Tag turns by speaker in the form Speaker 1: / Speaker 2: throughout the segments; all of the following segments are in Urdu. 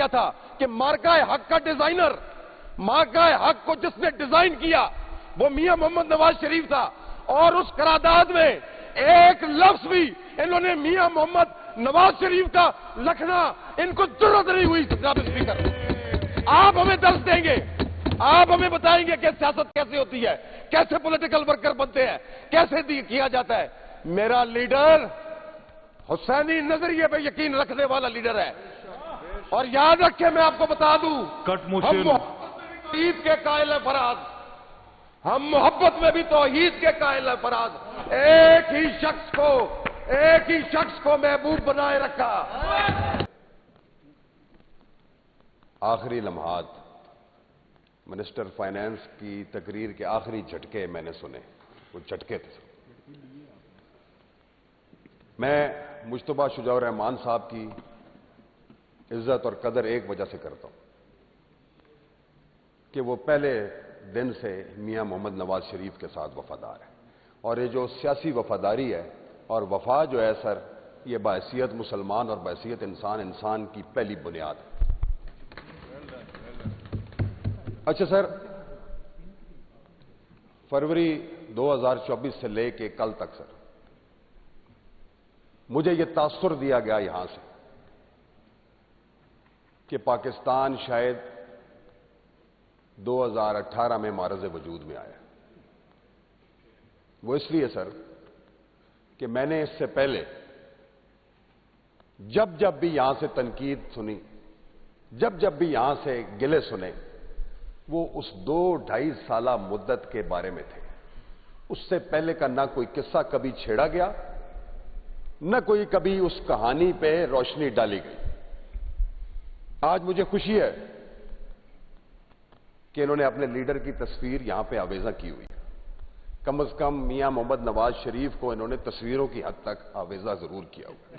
Speaker 1: دیا تھا کہ مارکہ حق کا ڈیزائنر، مارکہ حق کو جس نے ڈیزائن کیا وہ میاں محمد نواز شریف تھا، اور اس قرارداد میں ایک لفظ بھی انہوں نے میاں محمد نواز شریف کا لکھنا ان کو ضرورت نہیں ہوئی۔ جناب اسپیکر، آپ ہمیں درس دیں گے، آپ ہمیں بتائیں گے کہ سیاست کیسے ہوتی ہے، کیسے پولیٹیکل ورکر بنتے ہیں، کیسے کیا جاتا ہے۔ میرا لیڈر حسینی نظریے پہ یقین رکھنے والا لیڈر ہے، اور یاد رکھیں میں آپ کو بتا دوں، ہم توحید کے قائل ہیں فراز، ہم محبت میں بھی توحید کے قائل ہیں فراز۔ ایک ہی شخص کو محبوب بنائے رکھا۔ آخری لمحات منسٹر فائنانس کی تقریر کے آخری جھٹکے میں نے سنے، وہ جھٹکے تھے۔ میں مجتبیٰ شجاع الرحمان صاحب کی عزت اور قدر ایک وجہ سے کرتا ہوں کہ وہ پہلے دن سے میاں محمد نواز شریف کے ساتھ وفادار ہے، اور یہ جو سیاسی وفاداری ہے اور وفا جو ہے سر، یہ بحیثیت مسلمان اور بحیثیت انسان کی پہلی بنیاد ہے۔ اچھا سر، فروری 2024 سے لے کے کل تک سر مجھے یہ تاثر دیا گیا یہاں سے کہ پاکستان شاید 2018 میں معرض وجود میں آیا۔ وہ اس لیے سر کہ میں نے اس سے پہلے جب بھی یہاں سے تنقید سنی، جب بھی یہاں سے گلے سنے، وہ اس 2-2.5 سالہ مدت کے بارے میں تھے۔ اس سے پہلے کا نہ کوئی قصہ کبھی چھیڑا گیا، نہ کوئی کبھی اس کہانی پہ روشنی ڈالی گئی۔ آج مجھے خوشی ہے کہ انہوں نے اپنے لیڈر کی تصویر یہاں پہ آویزاں کی ہوئی ہے۔ کم از کم میاں محمد نواز شریف کو انہوں نے تصویروں کی حد تک آویزاں ضرور کیا ہوا ہے۔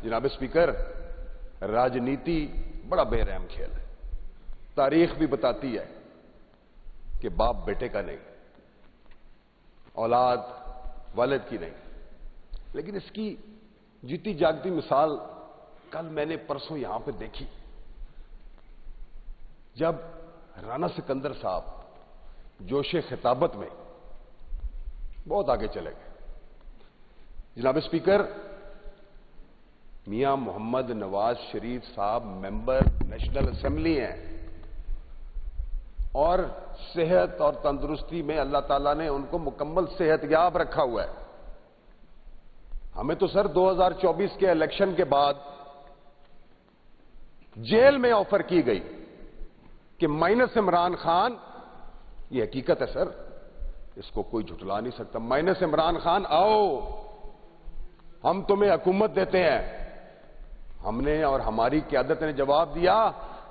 Speaker 1: جناب اسپیکر، راجنیتی بڑا بے رحم کھیل ہے۔ تاریخ بھی بتاتی ہے کہ باپ بیٹے کا نہیں، اولاد والد کی نہیں، لیکن اس کی جیتی جاگتی مثال کل میں نے پرسوں یہاں پہ دیکھی، جب رانا سکندر صاحب جوش خطابت میں بہت آگے چلے گئے۔ جناب اسپیکر، میاں محمد نواز شریف صاحب ممبر نیشنل اسمبلی ہیں، اور صحت اور تندرستی میں اللہ تعالیٰ نے ان کو مکمل صحت یاب رکھا ہوا ہے۔ ہمیں تو سر 2024 کے الیکشن کے بعد جیل میں آفر کی گئی کہ مائنس عمران خان، یہ حقیقت ہے سر، اس کو کوئی جھٹلا نہیں سکتا، مائنس عمران خان آؤ، ہم تمہیں حکومت دیتے ہیں۔ ہم نے اور ہماری قیادت نے جواب دیا،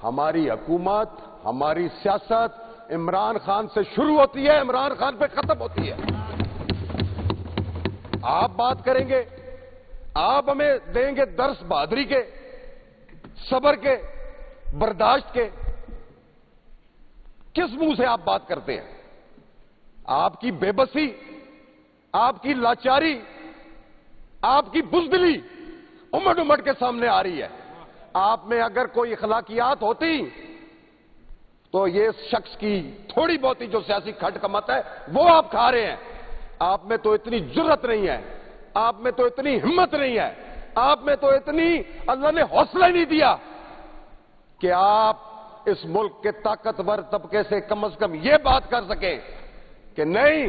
Speaker 1: ہماری حکومت، ہماری سیاست عمران خان سے شروع ہوتی ہے، عمران خان پہ ختم ہوتی ہے۔ آپ بات کریں گے، آپ ہمیں دیں گے درس بہادری کے، صبر کے، برداشت کے۔ کس منہ سے آپ بات کرتے ہیں؟ آپ کی بے بسی، آپ کی لاچاری، آپ کی بزدلی امٹ کے سامنے آ رہی ہے۔ آپ میں اگر کوئی اخلاقیات ہوتی تو یہ شخص کی تھوڑی بہت جو سیاسی کھٹ کمت ہے وہ آپ کھا رہے ہیں۔ آپ میں تو اتنی جرت نہیں ہے، آپ میں تو اتنی ہمت نہیں ہے، آپ میں تو اتنی اللہ نے حوصلہ نہیں دیا کہ آپ اس ملک کے طاقتور طبقے سے کم از کم یہ بات کر سکیں کہ نہیں،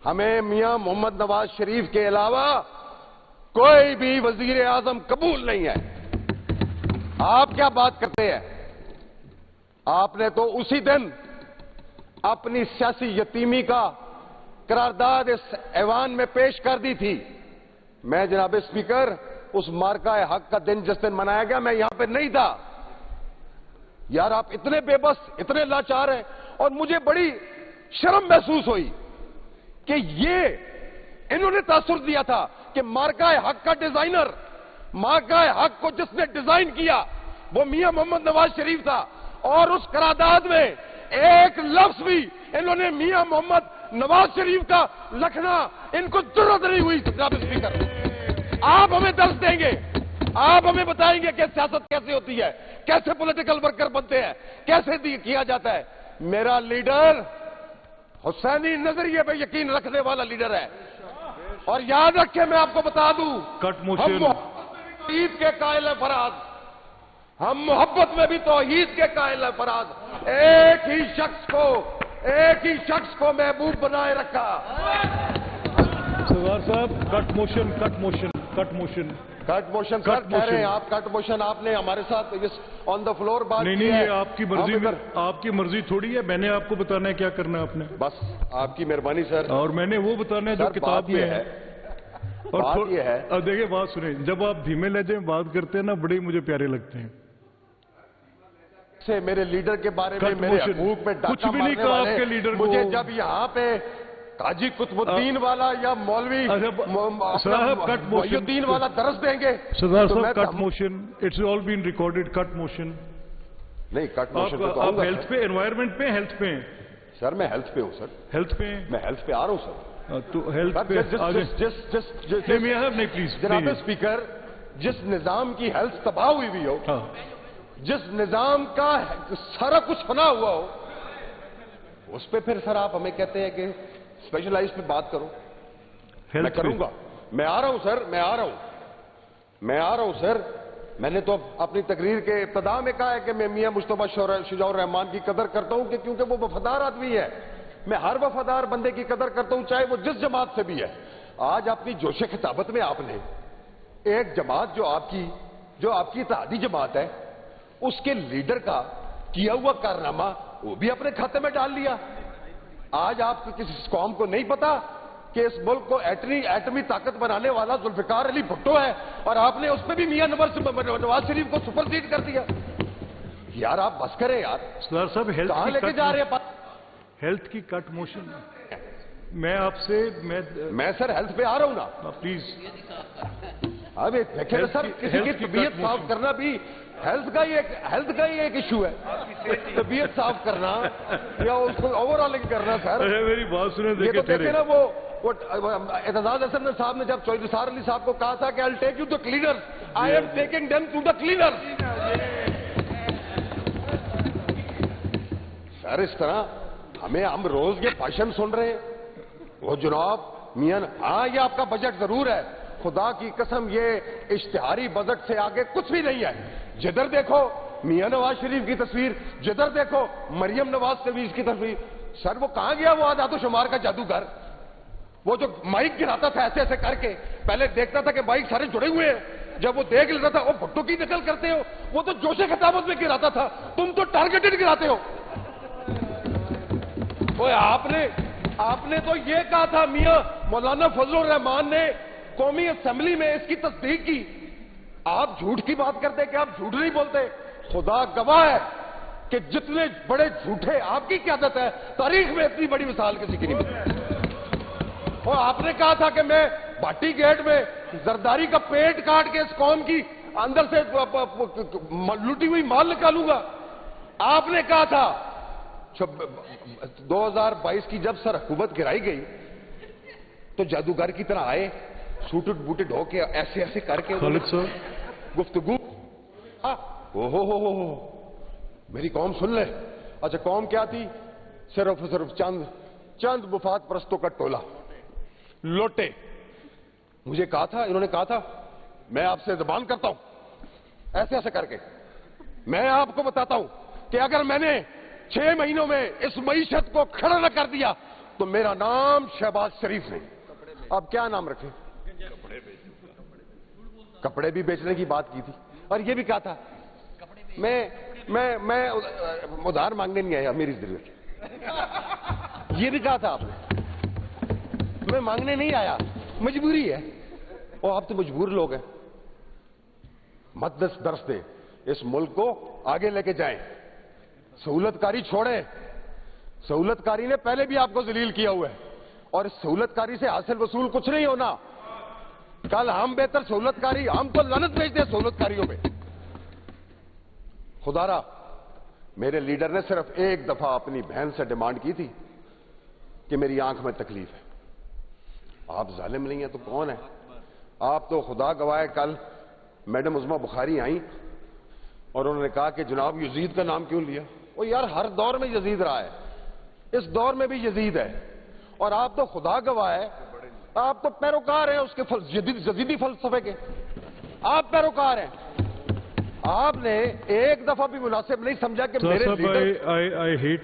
Speaker 1: ہمیں میاں محمد نواز شریف کے علاوہ کوئی بھی وزیر اعظم قبول نہیں ہے۔ آپ کیا بات کرتے ہیں؟ آپ نے تو اسی دن اپنی سیاسی یتیمی کا قرارداد اس ایوان میں پیش کر دی تھی۔ میں جناب اسپیکر اس مارکہ حق کا دن جس دن منایا گیا میں یہاں پہ نہیں تھا۔ یار آپ اتنے بے بس، اتنے لاچار ہیں، اور مجھے بڑی شرم محسوس ہوئی کہ یہ انہوں نے تاثر دیا تھا کہ مارکہ حق کا ڈیزائنر، مارکہ حق کو جس نے ڈیزائن کیا وہ میاں محمد نواز شریف تھا، اور اس قرارداد میں ایک لفظ بھی انہوں نے میاں محمد نواز شریف کا لکھنا ان کو ضرورت نہیں ہوئی۔ جناب اسپیکر، آپ ہمیں درس دیں گے، آپ ہمیں بتائیں گے کہ سیاست کیسے ہوتی ہے، کیسے پولیٹیکل ورکر بنتے ہیں، کیسے کیا جاتا ہے۔ میرا لیڈر حسینی نظریے پہ یقین رکھنے والا لیڈر ہے، اور یاد رکھیں میں آپ کو بتا دوں، ہم توحید کے قائل ہیں فراز، ہم محبت میں بھی توحید کے قائل ہیں فراز۔ ایک ہی شخص کو محبوب بنائے رکھا۔
Speaker 2: سردار صاحب کٹ موشن
Speaker 1: سر کہہ رہے ہیں آپ کٹ موشن، آپ نے ہمارے ساتھ آن دا فلور بات کی ہے۔
Speaker 2: نہیں، یہ آپ کی مرضی تھوڑی ہے، میں نے آپ کو بتانا ہے کیا کرنا ہے آپ نے۔
Speaker 1: بس آپ کی مہربانی سر،
Speaker 2: اور میں نے وہ بتانا ہے جو کتاب میں ہے۔
Speaker 1: بات یہ ہے،
Speaker 2: اور دیکھیں بات سنیں، جب آپ دھیمے لہجے میں بات کرتے ہیں نا، بڑے مجھے پیارے لگتے ہیں۔
Speaker 1: سے میرے لیڈر کے بارے میں، میرے حقوق میں
Speaker 2: کچھ بھی نہیں کہا آپ کے لیڈر کو۔
Speaker 1: مجھے جب یہاں پہ قاضی قطب الدین والا یا مولوی محی الدین والا درس دیں گے،
Speaker 2: سردار صاحب cut motion, it's all been recorded, cut motion
Speaker 1: نہیں، کٹ موشن
Speaker 2: آپ ہیلتھ پہ، انوائرمنٹ پہ، ہیلتھ پہ ہیں
Speaker 1: سر؟ میں ہیلتھ پہ ہوں سر،
Speaker 2: ہیلتھ پہ
Speaker 1: میں ہیلتھ پہ آ رہا ہوں سر۔
Speaker 2: تو ہیلتھ پہ نہیں پلیز
Speaker 1: جناب اسپیکر، جس نظام کی ہیلتھ تباہ ہوئی ہو، جس نظام کا سارا کچھ فنا ہوا ہو، اس پہ پھر سر آپ ہمیں کہتے ہیں کہ اسپیشلائز پہ بات کرو۔ میں کروں گا، میں آ رہا ہوں سر، میں آ رہا ہوں سر۔ میں نے تو اپنی تقریر کے ابتدا میں کہا ہے کہ میں میاں مصطفیٰ شجاع الرحمان کی قدر کرتا ہوں، کہ کیونکہ وہ وفادار آدمی ہے۔ میں ہر وفادار بندے کی قدر کرتا ہوں، چاہے وہ جس جماعت سے بھی ہے۔ آج اپنی جوش خطابت میں آپ نے ایک جماعت جو آپ کی اتحادی جماعت ہے، اس کے لیڈر کا کیا ہوا کارنامہ وہ بھی اپنے کھاتے میں ڈال لیا۔ آج آپ کو کسی قوم کو نہیں پتا کہ اس ملک کو ایٹمی طاقت بنانے والا ذوالفقار علی بھٹو ہے، اور آپ نے اس پہ بھی میاں نواز شریف کو سپر سیڈ کر دیا۔ یار آپ بس کریں یار،
Speaker 2: سردار صاحب
Speaker 1: کہاں لے کے جا رہے ہیں؟
Speaker 2: ہیلتھ کی کٹ موشن، میں آپ سے
Speaker 1: میں سر ہیلتھ پہ آ رہا ہوں نا
Speaker 2: پلیز۔
Speaker 1: اب دیکھیں سر، کسی کی طبیعت صاف کرنا بھی ہیلتھ کا ہی ایک ایشو ہے، طبیعت صاف کرنا یا اس کو اوور آلنگ کرنا سر۔
Speaker 2: میری بات سنیں،
Speaker 1: یہ تو دیکھیں نا، وہ اعتزاز حسن صاحب نے جب چودھری نثار علی صاحب کو کہا تھا کہ I'll take you to cleaners, I am taking them to the cleaners۔ سر اس طرح ہم روز یہ بھاشن سن رہے ہیں، وہ جناب میاں، ہاں یہ آپ کا بجٹ ضرور ہے، خدا کی قسم یہ اشتہاری بجٹ سے آگے کچھ بھی نہیں ہے۔ جدھر دیکھو میاں نواز شریف کی تصویر، جدھر دیکھو مریم نواز شریف کی تصویر۔ سر وہ کہاں گیا وہ اعداد و شمار کا جادوگر؟ وہ جو مائک گراتا تھا ایسے ایسے کر کے، پہلے دیکھتا تھا کہ مائک سارے جڑے ہوئے ہیں، جب وہ دیکھ لیتا تھا وہ بھٹو کی نقل کرتے ہو، وہ تو جوش خطابت میں گراتا تھا، تم تو ٹارگیٹڈ گراتے ہو۔ آپ نے تو یہ کہا تھا، میاں مولانا فضل الرحمان نے قومی اسمبلی میں اس کی تصدیق کی۔ آپ جھوٹ کی بات کرتے کہ آپ جھوٹ نہیں بولتے، خدا گواہ ہے کہ جتنے بڑے جھوٹے آپ کی قیادت ہے، تاریخ میں اتنی بڑی مثال کسی کی نہیں ملی۔ اور آپ نے کہا تھا کہ میں بھاٹی گیٹ میں زرداری کا پیٹ کاٹ کے اس قوم کی اندر سے لوٹی ہوئی مال نکالوں گا۔ آپ نے کہا تھا 2022 کی جب سر حکومت گرائی گئی تو جادوگر کی طرح آئے، سوٹڈ بوٹڈ ہو کے ایسے ایسے کر کے گفتگو، ہو میری قوم سن لے۔ اچھا قوم کیا تھی؟ صرف چند مفاد پرستوں کا ٹولہ، لوٹے۔ مجھے کہا تھا، انہوں نے کہا تھا میں آپ سے زبان کرتا ہوں ایسے ایسے کر کے، میں آپ کو بتاتا ہوں کہ اگر میں نے 6 مہینوں میں اس معیشت کو کھڑا نہ کر دیا تو میرا نام شہباز شریف نہیں۔ اب کیا نام رکھیں؟ کپڑے بھی بیچنے کی بات کی تھی، اور یہ بھی کہا تھا میں ادھار مانگنے نہیں آیا، میری ضرورت، یہ بھی کہا تھا آپ نے، میں مانگنے نہیں آیا، مجبوری ہے۔ اور آپ تو مجبور لوگ ہیں، مت درس دیں، اس ملک کو آگے لے کے جائیں، سہولت کاری چھوڑیں۔ سہولت کاری نے پہلے بھی آپ کو ذلیل کیا ہوا ہے، اور اس سہولت کاری سے حاصل وصول کچھ نہیں ہونا۔ کل ہم بہتر سہولت کاری، ہم تو لعنت بھیجتے ہیں سہولت کاریوں پہ۔ خدا را، میرے لیڈر نے صرف ایک دفعہ اپنی بہن سے ڈیمانڈ کی تھی کہ میری آنکھ میں تکلیف ہے۔ آپ ظالم نہیں ہیں تو کون ہے؟ آپ تو خدا گواہ، کل میڈم عظمیٰ بخاری آئیں اور انہوں نے کہا کہ جناب یزید کا نام کیوں لیا؟ وہ یار ہر دور میں یزید رہا ہے، اس دور میں بھی یزید ہے، اور آپ تو خدا گواہ ہے، آپ تو پیروکار ہیں اس کے یزیدی فلسفے کے، آپ پیروکار ہیں۔ آپ نے ایک دفعہ بھی مناسب نہیں سمجھا کہ میرے لیڈر
Speaker 2: I hate